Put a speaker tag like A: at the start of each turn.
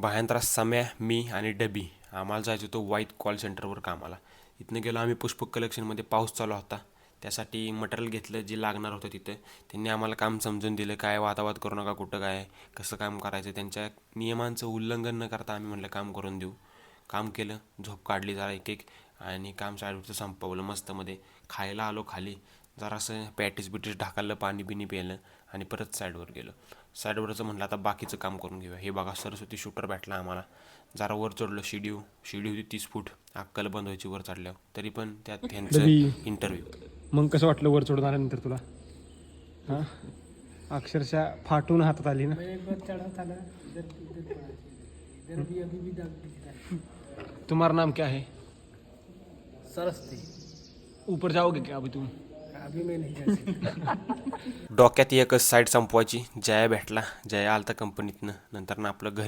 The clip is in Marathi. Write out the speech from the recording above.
A: भायंत्रा सम्या, मी आणि डबी आम्हाला जायचं होतं वाईट कॉल सेंटरवर कामाला. इथनं गेलो आम्ही पुष्पक कलेक्शनमध्ये. पाऊस चालू होता, त्यासाठी मटेरियल घेतलं जे लागणार होतं तिथं. त्यांनी आम्हाला काम समजून दिलं, काय वादावाद करू नका, कुठं काय कसं काम करायचं. त्यांच्या नियमांचं उल्लंघन न करता आम्ही म्हटलं काम करून देऊ. काम केलं, झोप काढली जरा एक एक आणि काम साईडवरचं संपवलं मस्तमध्ये. खायला आलो खाली, जरासं पॅटीस बिटीस ढाकललं, पाणी बिनी प्यायलं आणि परत साईडवर गेलो. साईडवरचं म्हटलं आता बाकीचं काम करून घेऊया. हे बघा सरस्वती शूटर भेटला आम्हाला. जरा वर चढलो, शिडी होती 30 फूट, अक्कल बंद व्हायची वर चढल्यावर. तरी पण त्यात त्यांचं इंटरव्ह्यू.
B: मग कसं वाटलं वर चढून आल्यानंतर तुला? हां, अक्षरशः फाटून हातात आली ना. तुम्हारा नाम क्या है?
C: सरस्ती।
B: ऊपर जाओगे क्या अभी तुम?
C: अभी मैं नहीं जा सकता।
A: डोक्यात एकच साईड संपवायची. जया भेटला, जया आलता कंपनीतनं. नंतर ना आपलं घरी